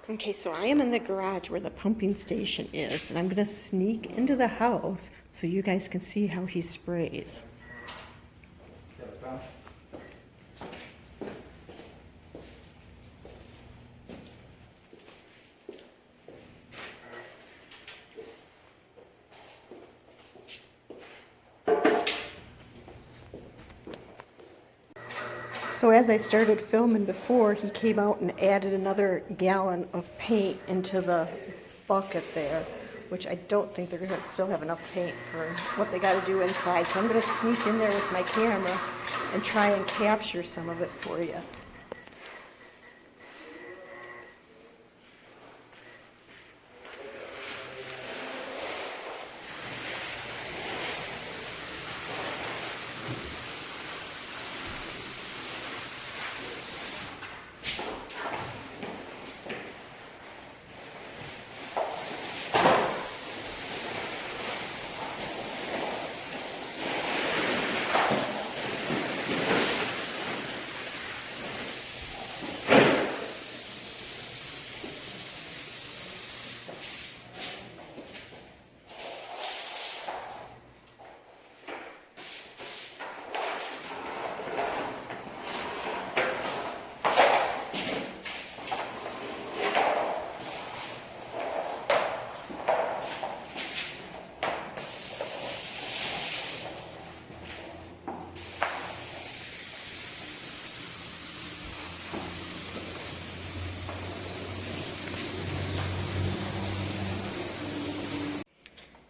Okay, so I am in the garage where the pumping station is, and I'm going to sneak into the house so you guys can see how he sprays. So as I started filming before, he came out and added another gallon of paint into the bucket there, which I don't think they're going to still have enough paint for what they got to do inside. So I'm going to sneak in there with my camera and try and capture some of it for you.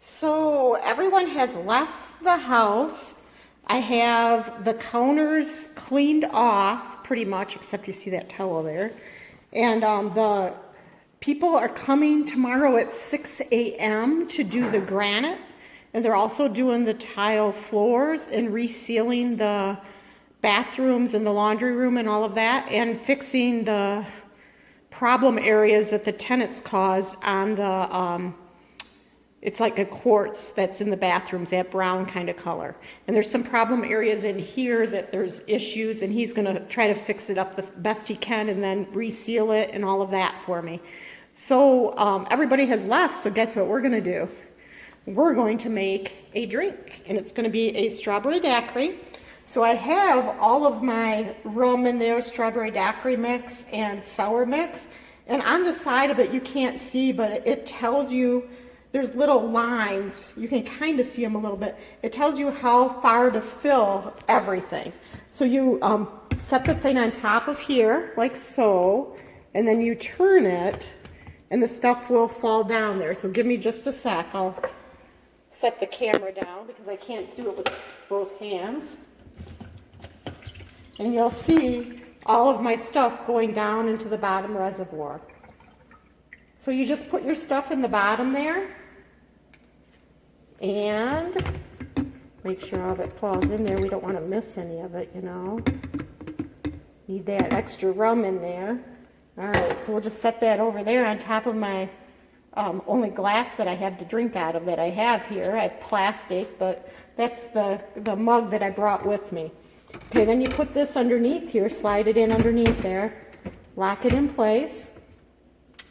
So everyone has left the house. I have the counters cleaned off pretty much, except you see that towel there. And the people are coming tomorrow at 6 a.m. to do the granite. And they're also doing the tile floors and resealing the bathrooms and the laundry room and all of that, and fixing the problem areas that the tenants caused on the it's like a quartz that's in the bathrooms, that brown kind of color. And there's some problem areas in here that there's issues, and he's gonna try to fix it up the best he can and then reseal it and all of that for me. So everybody has left, so guess what we're gonna do? We're going to make a drink, and it's gonna be a strawberry daiquiri. So I have all of my rum in there, strawberry daiquiri mix and sour mix. And on the side of it, you can't see, but it tells you, there's little lines, you can kind of see them a little bit. It tells you how far to fill everything. So you set the thing on top of here, like so, and then you turn it, and the stuff will fall down there. So give me just a sec. I'll set the camera down because I can't do it with both hands. And you'll see all of my stuff going down into the bottom reservoir. So you just put your stuff in the bottom there and make sure all of it falls in there. We don't want to miss any of it, you know. Need that extra rum in there. All right, so we'll just set that over there on top of my only glass that I have to drink out of that I have here. I have plastic, but that's the mug that I brought with me. Okay, then you put this underneath here, slide it in underneath there, lock it in place.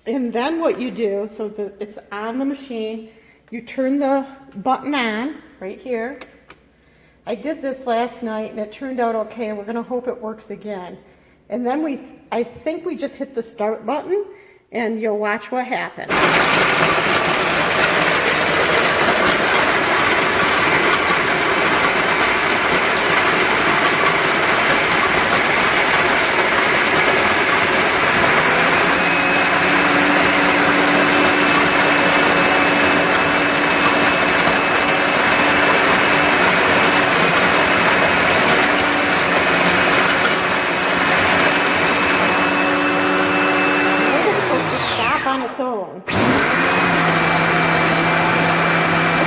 And then what you do, so that it's on the machine, you turn the button on right here. I did this last night and it turned out okay. We're gonna hope it works again. And then I think we just hit the start button and you'll watch what happens. On its own. It's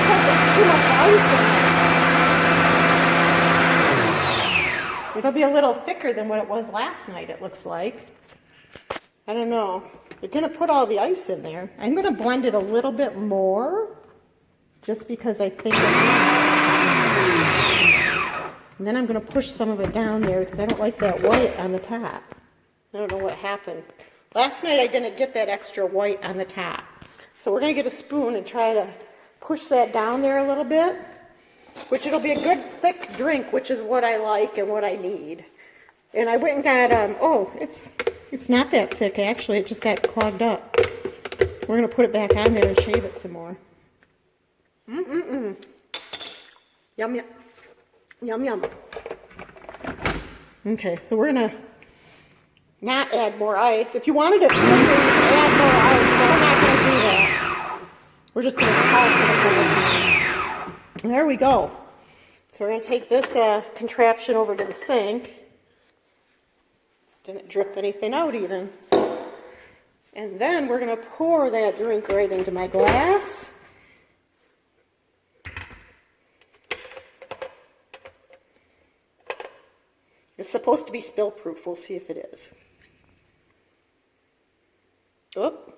like there's too much ice in it. It'll be a little thicker than what it was last night, it looks like. I don't know. It didn't put all the ice in there. I'm going to blend it a little bit more, just because I think and then I'm going to push some of it down there because I don't like that white on the top. I don't know what happened. Last night I didn't get that extra white on the top. So we're gonna get a spoon and try to push that down there a little bit, which it'll be a good thick drink, which is what I like and what I need. And I went and got, oh, it's not that thick actually, it just got clogged up. We're gonna put it back on there and shave it some more. Yum, yum. Yum, yum. Okay, so we're gonna not add more ice. If you wanted it thicker, you could add more ice, but we're not gonna do that. We're just gonna toss it. There we go. So we're gonna take this contraption over to the sink. Didn't drip anything out even. So, and then we're gonna pour that drink right into my glass. It's supposed to be spill proof. We'll see if it is. Oop.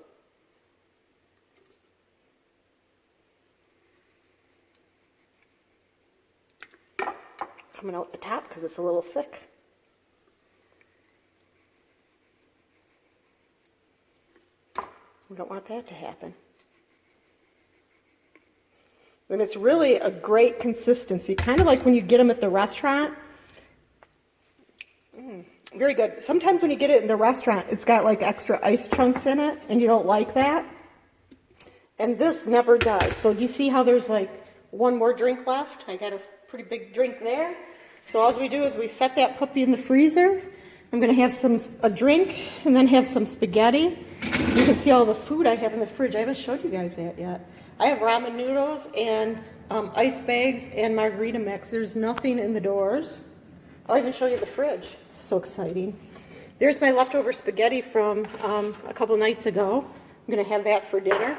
Coming out the top because it's a little thick. We don't want that to happen. And it's really a great consistency, kind of like when you get them at the restaurant. Very good. Sometimes when you get it in the restaurant, it's got like extra ice chunks in it, and you don't like that. And this never does. So do you see how there's like one more drink left? I got a pretty big drink there. So all we do is we set that puppy in the freezer. I'm going to have a drink and then have some spaghetti. You can see all the food I have in the fridge. I haven't showed you guys that yet. I have ramen noodles and ice bags and margarita mix. There's nothing in the doors. I'll even show you the fridge. It's so exciting. There's my leftover spaghetti from a couple nights ago. I'm going to have that for dinner.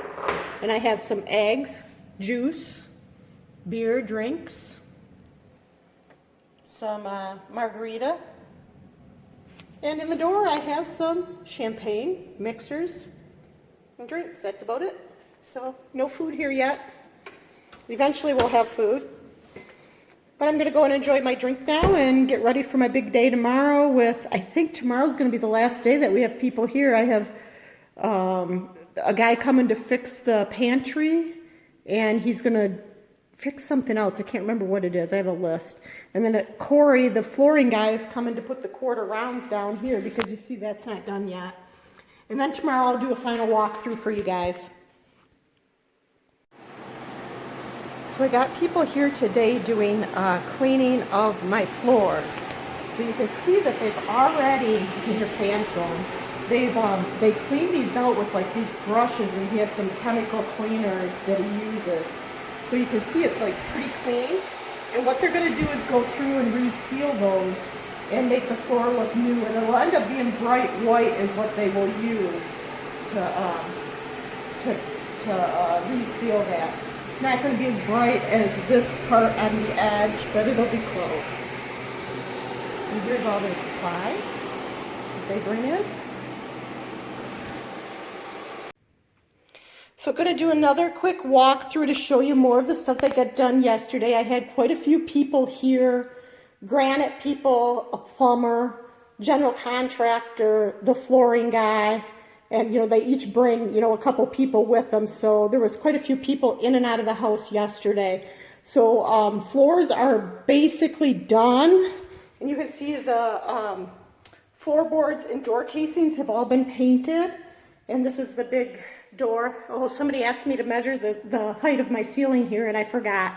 And I have some eggs, juice, beer, drinks, some margarita. And in the door I have some champagne, mixers, and drinks. That's about it. So no food here yet. Eventually we'll have food. But I'm going to go and enjoy my drink now and get ready for my big day tomorrow with, I think tomorrow's going to be the last day that we have people here. I have a guy coming to fix the pantry, and he's going to fix something else. I can't remember what it is. I have a list. And then Corey, the flooring guy, is coming to put the quarter rounds down here because you see that's not done yet. And then tomorrow I'll do a final walkthrough for you guys. So I got people here today doing cleaning of my floors. So you can see that they've already, get your fans going, they clean these out with like these brushes, and he has some chemical cleaners that he uses. So you can see it's like pretty clean. And what they're going to do is go through and reseal those and make the floor look new. And it'll end up being bright white is what they will use to reseal that. It's not going to be as bright as this part on the edge, but it'll be close. And here's all their supplies that they bring in. So I'm going to do another quick walkthrough to show you more of the stuff that got done yesterday. I had quite a few people here, granite people, a plumber, general contractor, the flooring guy, and they each bring a couple people with them. So there was quite a few people in and out of the house yesterday. So floors are basically done, and you can see the floorboards and door casings have all been painted, and this is the big door. Oh, somebody asked me to measure the height of my ceiling here, and I forgot.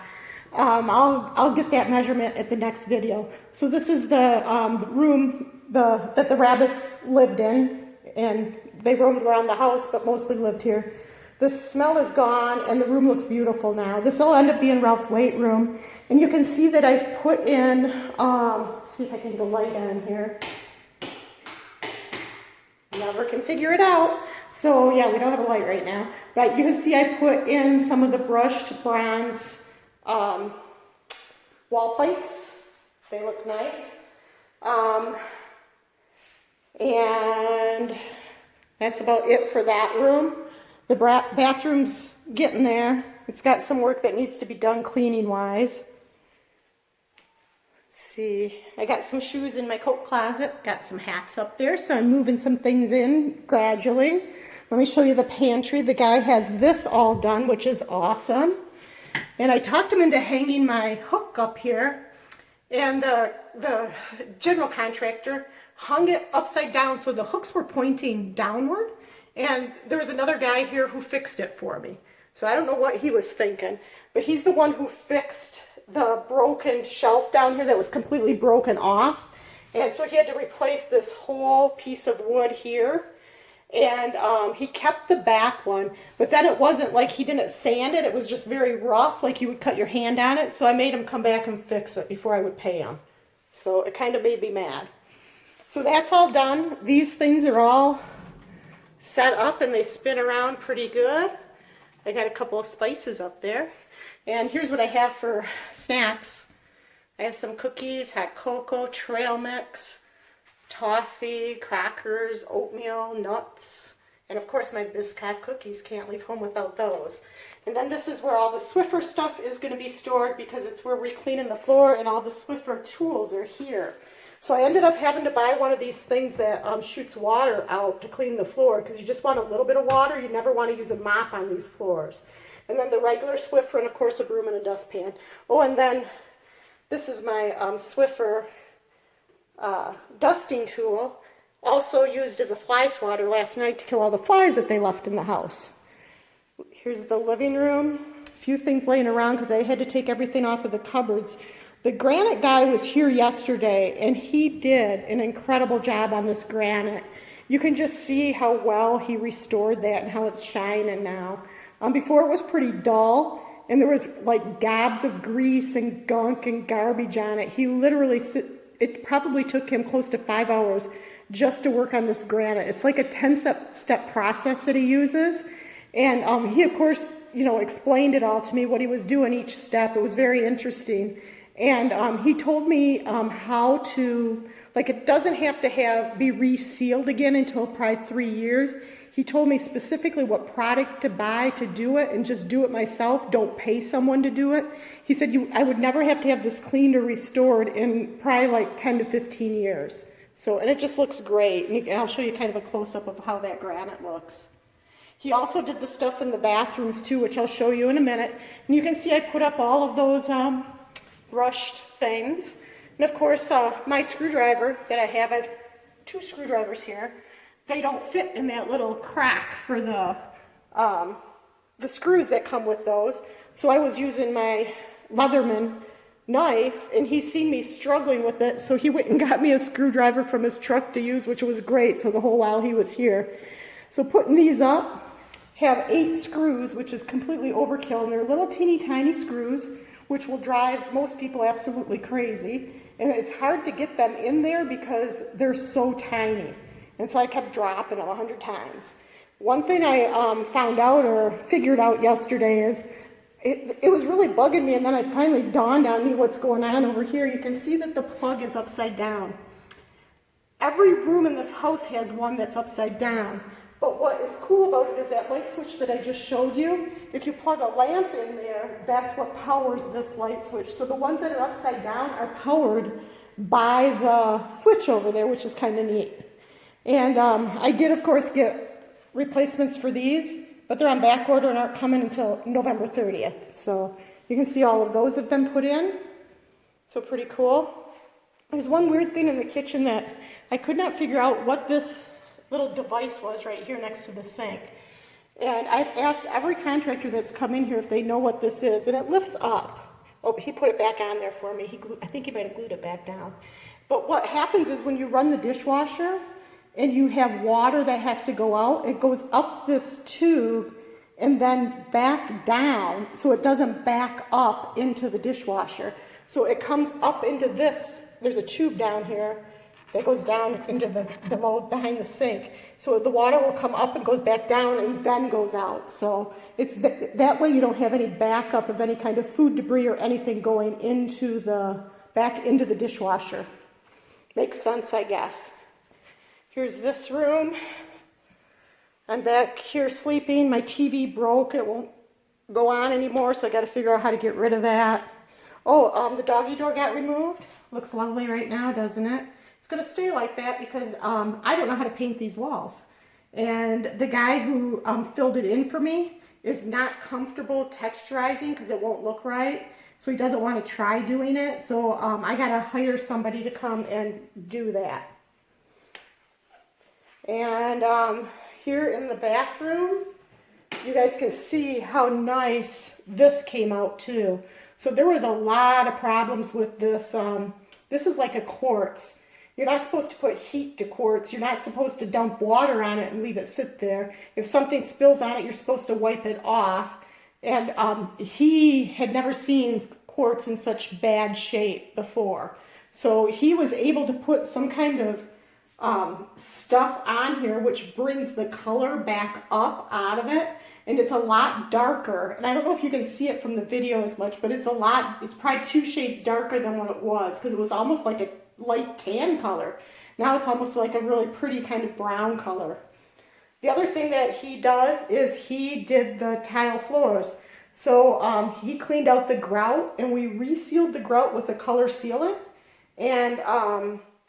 I'll get that measurement at the next video. So this is the room that the rabbits lived in, and they roamed around the house, but mostly lived here. The smell is gone, and the room looks beautiful now. This will end up being Ralph's weight room, and you can see that I've put in, see if I can get a light on here. Never can figure it out. So yeah, we don't have a light right now, but you can see I put in some of the brushed bronze wall plates. They look nice. And that's about it for that room. The bathroom's getting there. It's got some work that needs to be done cleaning wise. see, I got some shoes in my coat closet, got some hats up there, so I'm moving some things in gradually. Let me show you the pantry. The guy has this all done, which is awesome. And I talked him into hanging my hook up here, and the general contractor hung it upside down so the hooks were pointing downward, and there was another guy here who fixed it for me. So I don't know what he was thinking, but he's the one who fixed the broken shelf down here that was completely broken off. And so he had to replace this whole piece of wood here. And he kept the back one, but then it wasn't like he didn't sand it. It was just very rough, like you would cut your hand on it. So I made him come back and fix it before I would pay him. So it kind of made me mad. So that's all done. These things are all set up and they spin around pretty good. I got a couple of spices up there. And here's what I have for snacks. I have some cookies, hot cocoa, trail mix, toffee, crackers, oatmeal, nuts, and of course my Biscoff cookies. Can't leave home without those. And then this is where all the Swiffer stuff is going to be stored because it's where we're cleaning the floor and all the Swiffer tools are here. So I ended up having to buy one of these things that shoots water out to clean the floor because you just want a little bit of water. You never want to use a mop on these floors. And then the regular Swiffer and of course a broom and a dustpan. Oh, and then this is my Swiffer dusting tool, also used as a fly swatter last night to kill all the flies that they left in the house. Here's the living room. A few things laying around because I had to take everything off of the cupboards. The granite guy was here yesterday and he did an incredible job on this granite. You can just see how well he restored that and how it's shining now. Before it was pretty dull and there was like gobs of grease and gunk and garbage on it. He literally, it probably took him close to 5 hours just to work on this granite. It's like a 10-step process that he uses. And he, of course, explained it all to me, what he was doing each step. It was very interesting. And he told me how to, like, it doesn't have to be resealed again until probably 3 years. He told me specifically what product to buy to do it and just do it myself. Don't pay someone to do it. He said I would never have to have this cleaned or restored in probably like 10 to 15 years. So, and it just looks great. And I'll show you kind of a close-up of how that granite looks. He also did the stuff in the bathrooms too, which I'll show you in a minute. And you can see I put up all of those brushed things. And of course, my screwdriver that I have 2 screwdrivers here. They don't fit in that little crack for the screws that come with those. So I was using my Leatherman knife, and he's seen me struggling with it, so he went and got me a screwdriver from his truck to use, which was great, so the whole while he was here. So putting these up, have 8 screws, which is completely overkill, and they're little teeny tiny screws, which will drive most people absolutely crazy. And it's hard to get them in there because they're so tiny. And so I kept dropping them 100 times. One thing I found out or figured out yesterday is it was really bugging me, and then it finally dawned on me what's going on over here. You can see that the plug is upside down. Every room in this house has one that's upside down. But what is cool about it is that light switch that I just showed you. If you plug a lamp in there, that's what powers this light switch. So the ones that are upside down are powered by the switch over there, which is kind of neat. And I did, of course, get replacements for these, but they're on back order and aren't coming until November 30th. So you can see all of those have been put in. So pretty cool. There's one weird thing in the kitchen that I could not figure out what this little device was right here next to the sink. And I asked every contractor that's come in here if they know what this is, and it lifts up. Oh, he put it back on there for me. I think he might have glued it back down. But what happens is when you run the dishwasher, and you have water that has to go out, it goes up this tube and then back down so it doesn't back up into the dishwasher. So it comes up into this. There's a tube down here that goes down into behind the sink. So the water will come up and goes back down and then goes out. So it's that way you don't have any backup of any kind of food debris or anything going back into the dishwasher. Makes sense, I guess. Here's this room. I'm back here sleeping. My TV broke. It won't go on anymore, so I got to figure out how to get rid of that. Oh, the doggy door got removed. Looks lovely right now, doesn't it? It's going to stay like that because I don't know how to paint these walls. And the guy who filled it in for me is not comfortable texturizing because it won't look right. So he doesn't want to try doing it. So I got to hire somebody to come and do that. And here in the bathroom, you guys can see how nice this came out too. So there was a lot of problems with this. This is like a quartz. You're not supposed to put heat to quartz. You're not supposed to dump water on it and leave it sit there. If something spills on it, you're supposed to wipe it off. And he had never seen quartz in such bad shape before. So he was able to put some kind of stuff on here which brings the color back up out of it. And it's a lot darker. And I don't know if you can see it from the video as much, but it's probably 2 shades darker than what it was because it was almost like a light tan color. Now it's almost like a really pretty kind of brown color. The other thing that he does is he did the tile floors. So he cleaned out the grout and we resealed the grout with a color sealant. And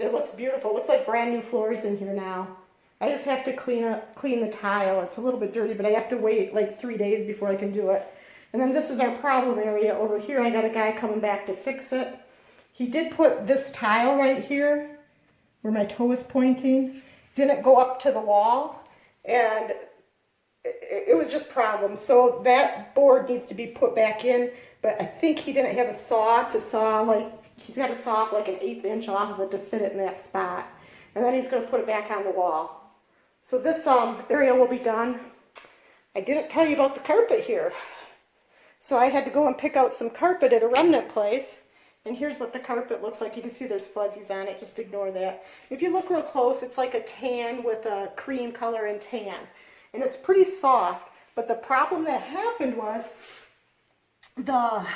it looks beautiful. It looks like brand new floors in here now. I just have to clean the tile. It's a little bit dirty, but I have to wait like 3 days before I can do it. And then this is our problem area over here. I got a guy coming back to fix it. He did put this tile right here where my toe is pointing. Didn't go up to the wall, and it was just problems. So that board needs to be put back in, but I think he didn't have a saw to saw, like, he's got to saw off like an 1/8 inch off of it to fit it in that spot. And then he's going to put it back on the wall. So this area will be done. I didn't tell you about the carpet here. So I had to go and pick out some carpet at a remnant place. And here's what the carpet looks like. You can see there's fuzzies on it. Just ignore that. If you look real close, it's like a tan with a cream color and tan. And it's pretty soft. But the problem that happened was the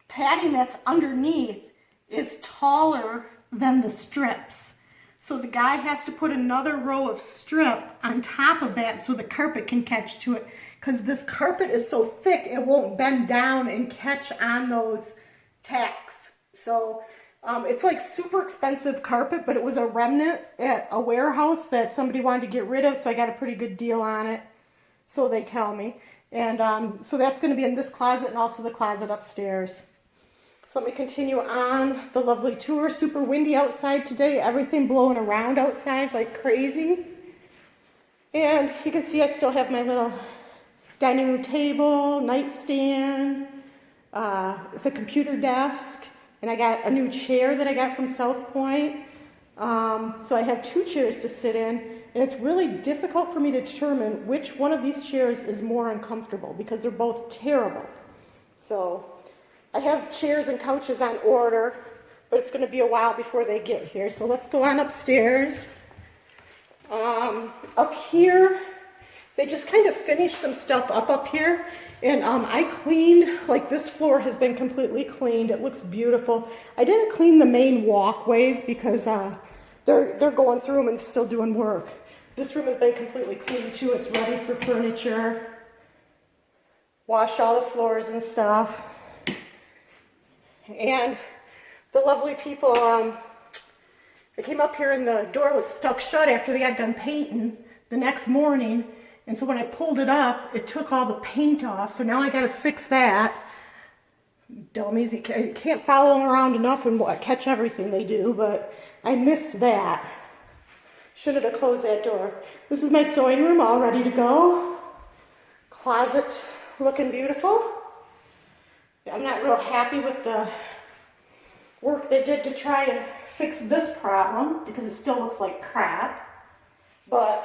padding that's underneath is taller than the strips. So the guy has to put another row of strip on top of that so the carpet can catch to it. Because this carpet is so thick, it won't bend down and catch on those tacks. So it's like super expensive carpet, but it was a remnant at a warehouse that somebody wanted to get rid of, so I got a pretty good deal on it, so they tell me. And so that's going to be in this closet and also the closet upstairs. So let me continue on the lovely tour. Super windy outside today. Everything blowing around outside like crazy. And you can see I still have my little dining room table, nightstand. It's a computer desk. And I got a new chair that I got from South Point. So I have 2 chairs to sit in. And it's really difficult for me to determine which one of these chairs is more uncomfortable because they're both terrible. So I have chairs and couches on order, but it's going to be a while before they get here. So let's go on upstairs. Up here, they just kind of finished some stuff up here. And I cleaned, like this floor has been completely cleaned. It looks beautiful. I didn't clean the main walkways because they're going through them and still doing work. This room has been completely cleaned too. It's ready for furniture. Washed all the floors and stuff. And the lovely people, they came up here and the door was stuck shut after they got done painting the next morning. And so when I pulled it up, it took all the paint off. So now I got to fix that. Dummies, you can't follow them around enough and catch everything they do, but I missed that. Should have closed that door. This is my sewing room all ready to go. Closet looking beautiful. I'm not real happy with the work they did to try and fix this problem because it still looks like crap. But,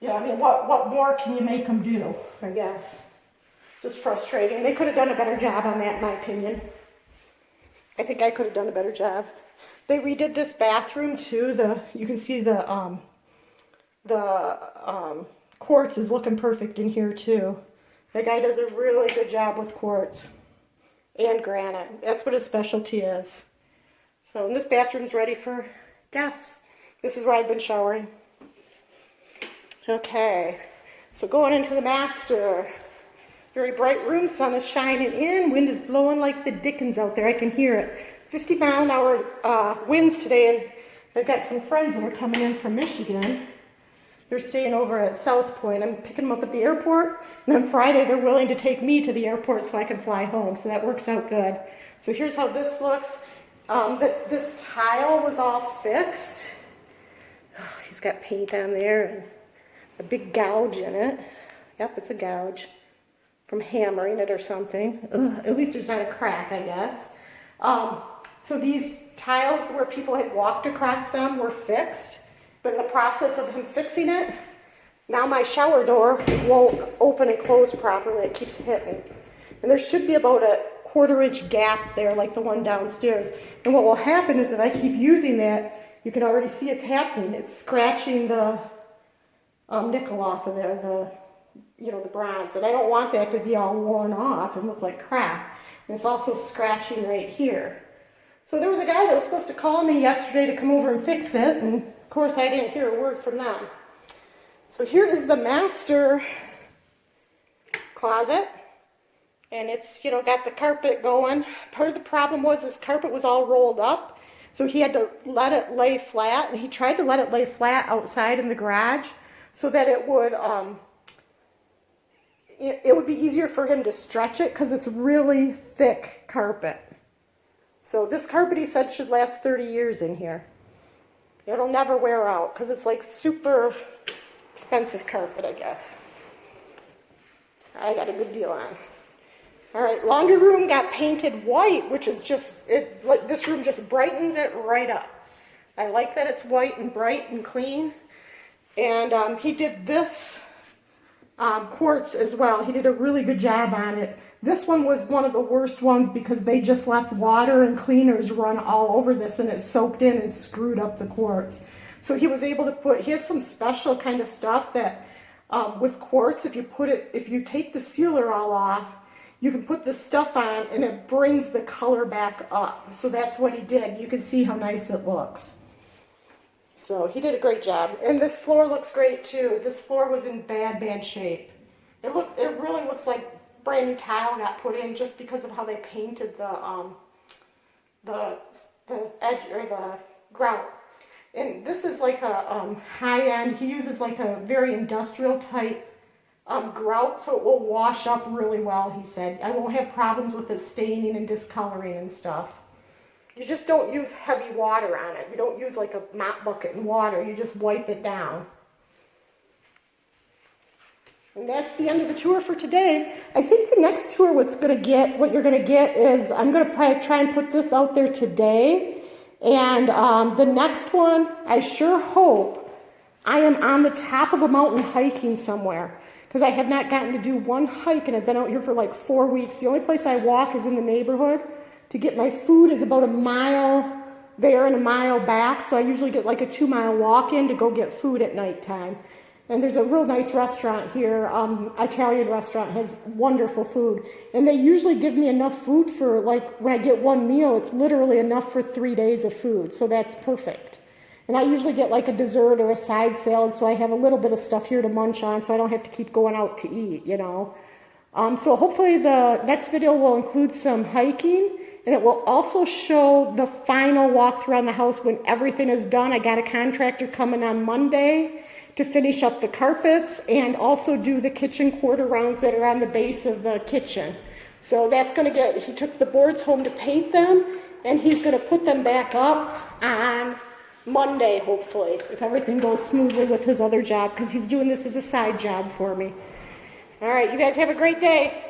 yeah, I mean, what more can you make them do, I guess? It's just frustrating. They could have done a better job on that, in my opinion. I think I could have done a better job. They redid this bathroom, too. You can see the quartz is looking perfect in here, too. The guy does a really good job with quartz and granite. That's what his specialty is. So, and this bathroom's ready for guests. This is where I've been showering. Okay, so going into the master. Very bright room, sun is shining in, wind is blowing like the dickens out there. I can hear it. 50-mile-an-hour winds today, and I've got some friends that are coming in from Michigan. They're staying over at South Point. I'm picking them up at the airport, and on Friday they're willing to take me to the airport so I can fly home, so that works out good. So here's how this looks. This tile was all fixed. Oh, he's got paint on there and a big gouge in it. Yep, it's a gouge from hammering it or something. Ugh, at least there's not a crack, I guess. So these tiles where people had walked across them were fixed, but in the process of him fixing it, now my shower door won't open and close properly. It keeps hitting. And there should be about a 1/4-inch gap there like the one downstairs. And what will happen is if I keep using that, you can already see it's happening. It's scratching the nickel off of there, the bronze. And I don't want that to be all worn off and look like crap. And it's also scratching right here. So there was a guy that was supposed to call me yesterday to come over and fix it, and of course I didn't hear a word from them. So here is the master closet, and it's, got the carpet going. Part of the problem was this carpet was all rolled up, so he had to let it lay flat, and he tried to let it lay flat outside in the garage so that it would be easier for him to stretch it because it's really thick carpet. So this carpet, he said, should last 30 years in here. It'll never wear out because it's like super expensive carpet, I guess. I got a good deal on. All right, laundry room got painted white, which is this room just brightens it right up. I like that it's white and bright and clean. And he did this quartz as well. He did a really good job on it. This one was one of the worst ones because they just left water and cleaners run all over this and it soaked in and screwed up the quartz. So he was able to he has some special kind of stuff that with quartz, if you take the sealer all off, you can put this stuff on and it brings the color back up. So that's what he did. You can see how nice it looks. So he did a great job. And this floor looks great too. This floor was in bad shape. It really looks like brand new tile got put in just because of how they painted the edge or the grout. And this is like a high-end. He uses like a very industrial type grout, so it will wash up really well, he said. I won't have problems with it staining and discoloring and stuff. You just don't use heavy water on it. You don't use like a mop bucket and water. You just wipe it down. And that's the end of the tour for today. I think the next tour what you're going to get is, I'm going to probably try and put this out there today. And the next one, I sure hope I am on the top of a mountain hiking somewhere. Because I have not gotten to do one hike and I've been out here for like 4 weeks. The only place I walk is in the neighborhood. To get my food is about a mile there and a mile back. So I usually get like a 2-mile walk in to go get food at nighttime. And there's a real nice restaurant here, Italian restaurant, has wonderful food. And they usually give me enough food for, like, when I get one meal, it's literally enough for 3 days of food. So that's perfect. And I usually get like a dessert or a side salad, so I have a little bit of stuff here to munch on, so I don't have to keep going out to eat, So hopefully the next video will include some hiking, and it will also show the final walkthrough on the house when everything is done. I got a contractor coming on Monday to finish up the carpets and also do the kitchen quarter rounds that are on the base of the kitchen. So that's he took the boards home to paint them, and he's going to put them back up on Monday, hopefully, if everything goes smoothly with his other job, because he's doing this as a side job for me. All right, you guys have a great day.